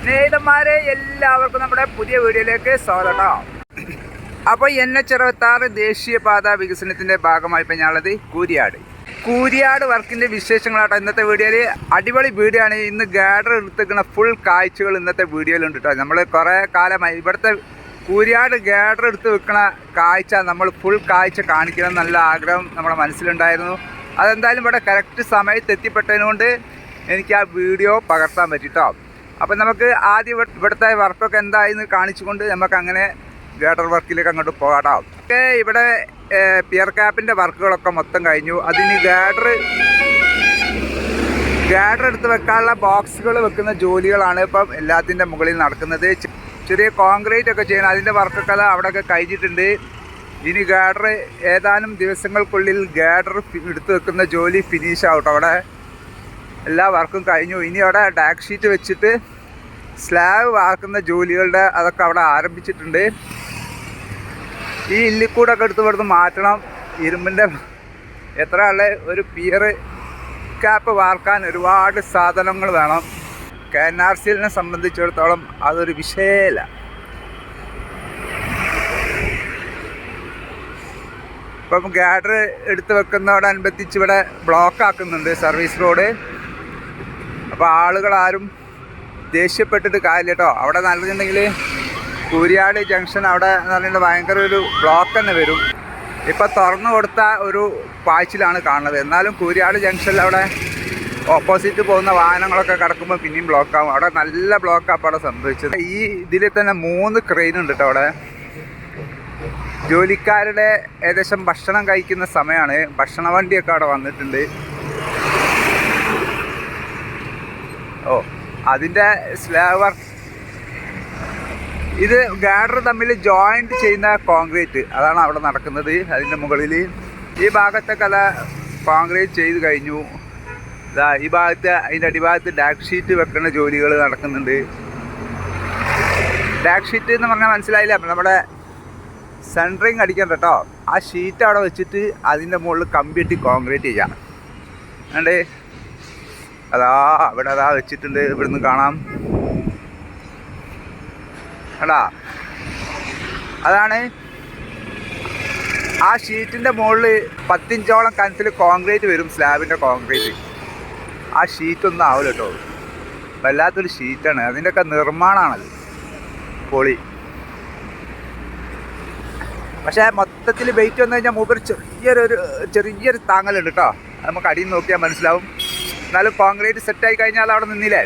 സ്നേഹിതന്മാരെ എല്ലാവർക്കും നമ്മുടെ പുതിയ വീഡിയോയിലേക്ക് സ്വാഗതം. അപ്പോൾ NH66 ദേശീയപാത വികസനത്തിൻ്റെ ഭാഗമായി ഇപ്പോൾ ഞാനുള്ളത് കൂരിയാട് വർക്കിൻ്റെ വിശേഷങ്ങളാട്ടോ ഇന്നത്തെ വീഡിയോയിൽ. അടിപൊളി വീഡിയോ ആണ്. ഇന്ന് ഗാഡർ എടുത്തിരിക്കുന്ന ഫുൾ കാഴ്ചകൾ ഇന്നത്തെ വീഡിയോയിലുണ്ട് കേട്ടോ. നമ്മൾ കുറേ കാലമായി ഇവിടുത്തെ കൂരിയാട് ഗാഡർ എടുത്ത് വെക്കുന്ന കാഴ്ച നമ്മൾ ഫുൾ കാഴ്ച കാണിക്കണം നല്ല ആഗ്രഹം നമ്മുടെ മനസ്സിലുണ്ടായിരുന്നു. അതെന്തായാലും ഇവിടെ കറക്റ്റ് സമയത്ത് എത്തിപ്പെട്ടതിനുകൊണ്ട് എനിക്ക് ആ വീഡിയോ പകർത്താൻ പറ്റിട്ടോ. അപ്പം നമുക്ക് ആദ്യം ഇവിടുത്തെ വർക്കൊക്കെ എന്തായെന്ന് കാണിച്ചുകൊണ്ട് നമുക്ക് അങ്ങനെ ഗാഡർ വർക്കിലേക്ക് അങ്ങോട്ട് പോകാട്ടോ. ഓക്കെ, ഇവിടെ പിയർ ക്യാപ്പിൻ്റെ വർക്കുകളൊക്കെ മൊത്തം കഴിഞ്ഞു. അതിന് ഗാഡർ എടുത്ത് വെക്കാനുള്ള ബോക്സുകൾ വെക്കുന്ന ജോലികളാണ് ഇപ്പം എല്ലാത്തിൻ്റെ മുകളിൽ നടക്കുന്നത്. ചെറിയ കോൺക്രീറ്റ് ഒക്കെ ചെയ്യണം, അതിൻ്റെ വർക്കൊക്കെ അവിടെയൊക്കെ കഴിഞ്ഞിട്ടുണ്ട്. ഇനി ഗാഡർ ഏതാനും ദിവസങ്ങൾക്കുള്ളിൽ ഗാഡർ എടുത്ത് വെക്കുന്ന ജോലി ഫിനിഷ് ആവട്ടോ. അവിടെ എല്ലാ വർക്കും കഴിഞ്ഞു. ഇനി അവിടെ ഡാക്ക് ഷീറ്റ് വെച്ചിട്ട് സ്ലാബ് വാർക്കുന്ന ജോലികളുടെ അതൊക്കെ അവിടെ ആരംഭിച്ചിട്ടുണ്ട്. ഈ ഇല്ലിക്കൂടൊക്കെ എടുത്ത് ഇവിടുന്ന് മാറ്റണം. ഇരുമ്പിൻ്റെ എത്ര ആളെ ഒരു പിയർ ക്യാപ്പ് വാർക്കാൻ ഒരുപാട് സാധനങ്ങൾ വേണം. KNRCLനെ സംബന്ധിച്ചിടത്തോളം അതൊരു വിഷയമല്ല. ഇപ്പം ഗാഡർ എടുത്ത് വെക്കുന്നതോടനുബന്ധിച്ച് ഇവിടെ ബ്ലോക്ക് ആക്കുന്നുണ്ട് സർവീസ് റോഡ്. അപ്പോൾ ആളുകളാരും ദേഷ്യപ്പെട്ടിട്ട് കാര്യമില്ല കേട്ടോ. അവിടെ നല്ലതുണ്ടെങ്കിൽ കൂരിയാട് ജംഗ്ഷൻ അവിടെ എന്ന് പറഞ്ഞാൽ ഭയങ്കര ഒരു ബ്ലോക്ക് തന്നെ വരും. ഇപ്പം തുറന്നു കൊടുത്ത ഒരു പാച്ചിലാണ് കാണുന്നത്. എന്നാലും കൂരിയാട് ജംഗ്ഷനിൽ അവിടെ ഓപ്പോസിറ്റ് പോകുന്ന വാഹനങ്ങളൊക്കെ കിടക്കുമ്പോൾ പിന്നെയും ബ്ലോക്കാവും. അവിടെ നല്ല ബ്ലോക്കാണ് അപ്പോൾ അവിടെ സംഭവിച്ചത്. ഈ ഇതിൽ തന്നെ 3 ക്രെയിൻ ഉണ്ട് കേട്ടോ. അവിടെ ജോലിക്കാരുടെ ഏകദേശം ഭക്ഷണം കഴിക്കുന്ന സമയമാണ്. ഭക്ഷണ വണ്ടിയൊക്കെ അവിടെ വന്നിട്ടുണ്ട്. അതിൻ്റെ സ്ലാബ് വർക്ക് ഇത് ഗാഡർ തമ്മിൽ ജോയിൻറ്റ് ചെയ്യുന്ന കോൺക്രീറ്റ് അതാണ് അവിടെ നടക്കുന്നത്. അതിൻ്റെ മുകളിൽ ഈ ഭാഗത്തൊക്കെ കോൺക്രീറ്റ് ചെയ്ത് കഴിഞ്ഞു. ഈ ഭാഗത്ത് അതിൻ്റെ അടിഭാഗത്ത് ഡാക്ക് ഷീറ്റ് വെക്കുന്ന ജോലികൾ നടക്കുന്നുണ്ട്. ഡാക്ക് ഷീറ്റ് എന്ന് പറഞ്ഞാൽ മനസ്സിലായില്ല, നമ്മുടെ സെൻട്രിങ് അടിക്കണ്ട കേട്ടോ. ആ ഷീറ്റ് അവിടെ വെച്ചിട്ട് അതിൻ്റെ മുകളിൽ കമ്പിയിട്ട് കോൺക്രീറ്റ് ചെയ്യാം. അണ്ട് അവിടെ വെച്ചിട്ടുണ്ട്. ഇവിടുന്ന് കാണാം അടാ. അതാണ് ആ ഷീറ്റിൻ്റെ മുകളിൽ 10 ഇഞ്ചോളം കനത്തിൽ കോൺക്രീറ്റ് വരും. സ്ലാബിൻ്റെ കോൺക്രീറ്റ്. ആ ഷീറ്റൊന്നും ആവില്ല കേട്ടോ. വല്ലാത്തൊരു ഷീറ്റാണ്. അതിൻ്റെയൊക്കെ നിർമ്മാണമാണത്. പൊളി. പക്ഷേ മൊത്തത്തിൽ വെയിറ്റ് വന്നു കഴിഞ്ഞാൽ മൂപ്പർ ചെറിയൊരു താങ്ങലുണ്ട് കേട്ടോ. നമുക്ക് അടിയിൽ നോക്കിയാൽ മനസ്സിലാവും. എന്നാലും കോൺക്രീറ്റ് സെറ്റായി കഴിഞ്ഞാൽ അവിടെ നിന്നില്ലേ.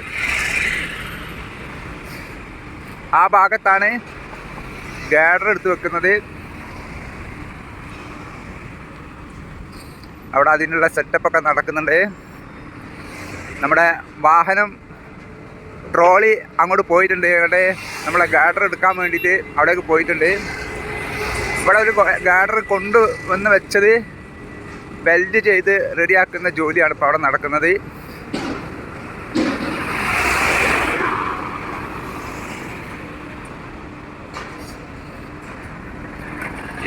ആ ഭാഗത്താണ് ഗാഡർ എടുത്ത് വെക്കുന്നത്. അവിടെ അതിനുള്ള സെറ്റപ്പൊക്കെ നടക്കുന്നുണ്ട്. നമ്മുടെ വാഹനം ട്രോളി അങ്ങോട്ട് പോയിട്ടുണ്ട്. അവിടെ നമ്മളെ ഗാഡർ എടുക്കാൻ വേണ്ടിയിട്ട് അവിടേക്ക് പോയിട്ടുണ്ട്. ഇവിടെ ഒരു ഗാഡർ കൊണ്ടുവന്ന് വെച്ചത് വെൽഡ് ചെയ്ത് റെഡിയാക്കുന്ന ജോലിയാണ് ഇപ്പോൾ അവിടെ നടക്കുന്നത്.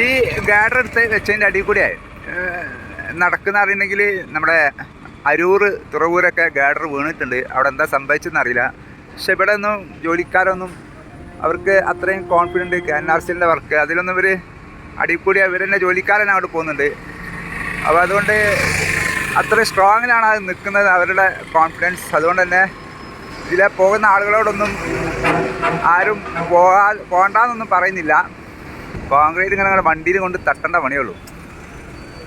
ഈ ഗാഡർ എടുത്ത് വെച്ചതിൻ്റെ അടിയിൽ കൂടെ നടക്കുന്ന അറിയണമെങ്കിൽ നമ്മുടെ അരൂർ തുറവൂരൊക്കെ ഗാഡർ വീണിട്ടുണ്ട്. അവിടെ എന്താ സംഭവിച്ചതെന്ന് അറിയില്ല. പക്ഷെ ഇവിടെ ഒന്നും ജോലിക്കാരൊന്നും അവർക്ക് അത്രയും കോൺഫിഡൻറ്റ് KNRCLൻ്റെ വർക്ക് അതിലൊന്നും ഇവർ അടിയിൽ കൂടി ഇവർ തന്നെ ജോലിക്കാരൻ അവിടെ പോകുന്നുണ്ട്. അപ്പോൾ അതുകൊണ്ട് അത്ര സ്ട്രോങ്ങിലാണ് അത് നിൽക്കുന്നത് അവരുടെ കോൺഫിഡൻസ്. അതുകൊണ്ട് തന്നെ ഇതിലെ പോകുന്ന ആളുകളോടൊന്നും ആരും പോകണ്ടെന്നൊന്നും പറയുന്നില്ല. കോൺക്രീറ്റ് ഇങ്ങനെ വണ്ടിയിൽ കൊണ്ട് തട്ടേണ്ട പണിയുള്ളൂ.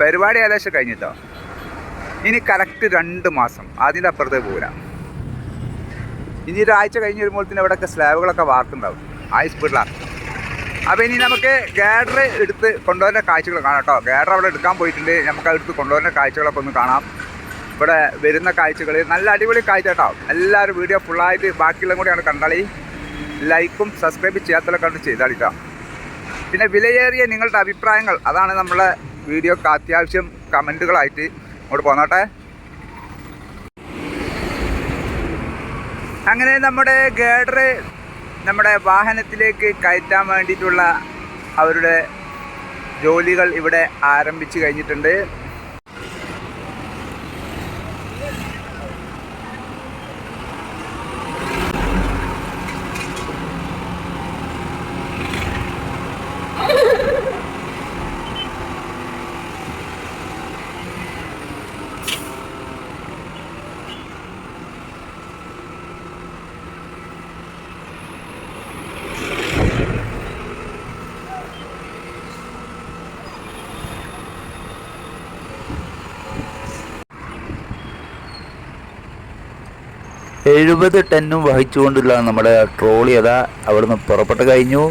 പരിപാടി ഏകദേശം കഴിഞ്ഞിട്ടോ. ഇനി കറക്റ്റ് 2 മാസം അതിൻ്റെ അപ്പുറത്തേക്ക് പോരാ. ഇനി ഒരാഴ്ച കഴിഞ്ഞ് വരുമ്പോഴത്തേന് ഇവിടെയൊക്കെ സ്ലാബുകളൊക്കെ വാർക്കുണ്ടാവും. ആ സ്പീഡിലാണ്. അപ്പോൾ ഇനി നമുക്ക് ഗാഡർ എടുത്ത് കൊണ്ടുവരുന്ന കാഴ്ചകൾ കാണാം കേട്ടോ. ഗാഡർ അവിടെ എടുക്കാൻ പോയിട്ടുണ്ട്. നമുക്ക് എടുത്ത് കൊണ്ടുവരുന്ന കാഴ്ചകളൊക്കെ ഒന്ന് കാണാം. ഇവിടെ വരുന്ന കാഴ്ചകൾ നല്ല അടിപൊളി കാഴ്ച കേട്ടോ. എല്ലാവരും വീഡിയോ ഫുള്ളായിട്ട് ബാക്കിയുള്ള കൂടിയാണ് കണ്ടാളി. ലൈക്കും സബ്സ്ക്രൈബ് ചെയ്യാത്തതൊക്കെ ഒന്ന് ചെയ്താളിട്ടോ. പിന്നെ വിലയേറിയ നിങ്ങളുടെ അഭിപ്രായങ്ങൾ അതാണ് നമ്മളെ വീഡിയോക്ക് അത്യാവശ്യം കമൻറ്റുകളായിട്ട് അങ്ങോട്ട് പോന്നോട്ടെ. അങ്ങനെ നമ്മുടെ ഗാഡർ നമ്മുടെ വാഹനത്തിലേക്ക് കയറ്റാൻ വേണ്ടിയിട്ടുള്ള അവരുടെ ജോലികൾ ഇവിടെ ആരംഭിച്ചു കഴിഞ്ഞിട്ടുണ്ട്. 70 ടണ്ണും വഹിച്ചുകൊണ്ടുള്ള നമ്മുടെ ട്രോളി അതാ അവിടുന്ന് പുറപ്പെട്ട് കഴിഞ്ഞു.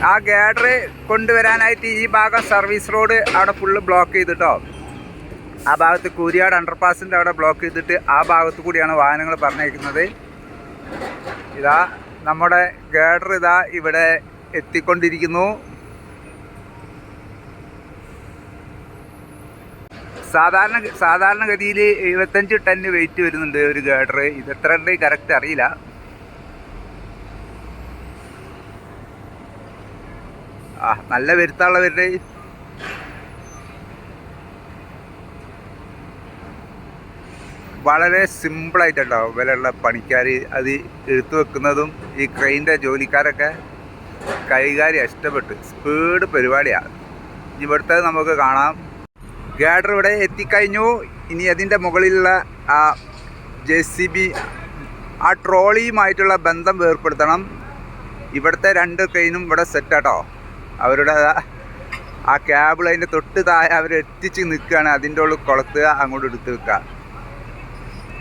ആ ഗാഡർ കൊണ്ടുവരാനായിട്ട് ഈ ഭാഗം സർവീസ് റോഡ് അവിടെ ഫുള്ള് ബ്ലോക്ക് ചെയ്തിട്ടോ, ആ ഭാഗത്ത് കൂരിയാട് അണ്ടർപാസിൻ്റെ അവിടെ ബ്ലോക്ക് ചെയ്തിട്ട് ആ ഭാഗത്ത് കൂടിയാണ് വാഹനങ്ങൾ പറഞ്ഞേക്കുന്നത്. ഇതാ നമ്മുടെ ഗാഡർ ഇതാ ഇവിടെ എത്തിക്കൊണ്ടിരിക്കുന്നു. സാധാരണഗതിയിൽ 75 ടണ്ണ് വെയിറ്റ് വരുന്നുണ്ട് ഒരു ഗാഡർ. ഇത് എത്ര ഉണ്ട് കറക്റ്റ് അറിയില്ല. നല്ല വരുത്താനുള്ള വരുന്നത് വളരെ സിമ്പിളായിട്ടുണ്ടാവും. ഇവരുള്ള പണിക്കാർ അത് എടുത്തു വെക്കുന്നതും ഈ ക്രെയിൻ്റെ ജോലിക്കാരൊക്കെ കൈകാര്യം ഇഷ്ടപ്പെട്ട് സ്പീഡ് പരിപാടിയാണ്. ഇവിടുത്തെ നമുക്ക് കാണാം. ഗാഡർ ഇവിടെ എത്തിക്കഴിഞ്ഞു. ഇനി അതിൻ്റെ മുകളിലുള്ള ആ JCB ആ ട്രോളിയുമായിട്ടുള്ള ബന്ധം ഏർപ്പെടുത്തണം. ഇവിടുത്തെ 2 ക്രെയിനും ഇവിടെ സെറ്റാട്ടോ. അവരുടെ ആ ക്യാബിൾ അതിൻ്റെ തൊട്ട് താഴെ അവർ എത്തിച്ച് നിൽക്കുകയാണ്. അതിൻ്റെ ഉള്ളിൽ കൊളുത്തുക, അങ്ങോട്ട് എടുത്ത് വെക്കുക.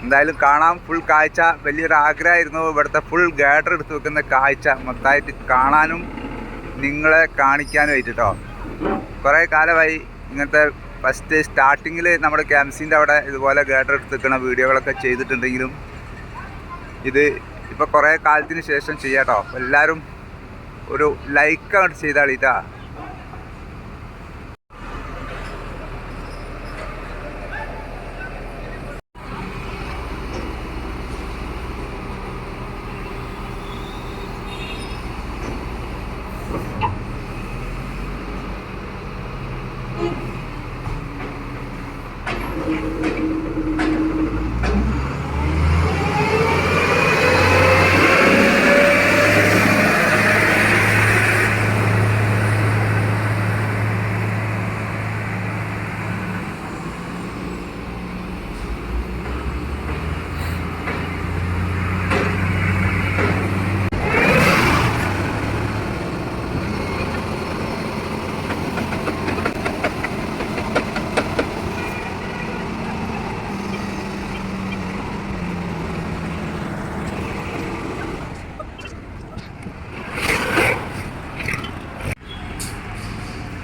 എന്തായാലും കാണാം ഫുൾ കാഴ്ച. വലിയൊരു ആഗ്രഹമായിരുന്നു ഇവിടുത്തെ ഫുൾ ഗാഡർ എടുത്ത് വെക്കുന്ന കാഴ്ച മൊത്തമായിട്ട് കാണാനും നിങ്ങളെ കാണിക്കാനും ആയിട്ടോ. കുറേ കാലമായി ഇങ്ങനത്തെ ഫസ്റ്റ് സ്റ്റാർട്ടിങ്ങിൽ നമ്മുടെ ക്യാമ്സിൻ്റെ അവിടെ ഇതുപോലെ ഗാഡർ എടുത്ത് വെക്കുന്ന വീഡിയോകളൊക്കെ ചെയ്തിട്ടുണ്ടെങ്കിലും ഇത് ഇപ്പോൾ കുറേ കാലത്തിന് ശേഷം ചെയ്യാട്ടോ. എല്ലാവരും ഒരു ലൈക്ക് അങ്ങോട്ട് ചെയ്താളിട്ടാ.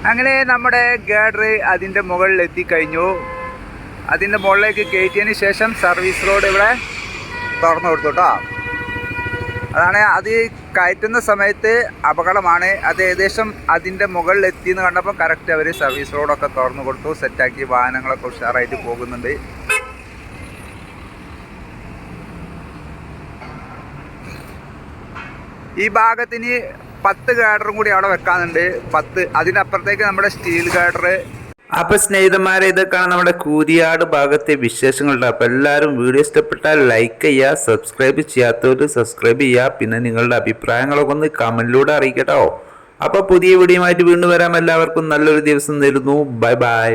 അങ്ങനെ നമ്മുടെ ഗാഡർ അതിൻ്റെ മുകളിൽ എത്തിക്കഴിഞ്ഞു. അതിൻ്റെ മുകളിലേക്ക് കയറ്റിയതിന് ശേഷം സർവീസ് റോഡ് ഇവിടെ തുറന്നു കൊടുത്തു കേട്ടോ. അതാണ് അത് കയറ്റുന്ന സമയത്ത് അപകടമാണ്. അത് ഏകദേശം അതിൻ്റെ മുകളിൽ എത്തിയെന്ന് കണ്ടപ്പോൾ കറക്റ്റ് അവർ സർവീസ് റോഡൊക്കെ തുറന്നു കൊടുത്തു, സെറ്റാക്കി. വാഹനങ്ങളൊക്കെ ഉഷാറായിട്ട് പോകുന്നുണ്ട്. ഈ ഭാഗത്തിന് 10 ഗാഡറും കൂടി അവിടെ വെക്കാനുണ്ട്. 10 അതിനപ്പുറത്തേക്ക് നമ്മുടെ സ്റ്റീൽ ഗാഡർ. അപ്പൊ സ്നേഹിതന്മാരെ, ഇതൊക്കെയാണ് നമ്മുടെ കൂരിയാട് ഭാഗത്തെ വിശേഷങ്ങളുണ്ട്. അപ്പൊ എല്ലാവരും വീഡിയോ ഇഷ്ടപ്പെട്ടാൽ ലൈക്ക് ചെയ്യുക, സബ്സ്ക്രൈബ് ചെയ്യാത്തവർ സബ്സ്ക്രൈബ് ചെയ്യുക. പിന്നെ നിങ്ങളുടെ അഭിപ്രായങ്ങളൊക്കെ ഒന്ന് കമന്റിലൂടെ അറിയിക്കട്ടോ. അപ്പൊ പുതിയ വീഡിയോയുമായിട്ട് വീണ്ടും വരാം. എല്ലാവർക്കും നല്ലൊരു ദിവസം നേരുന്നു. Bye bye.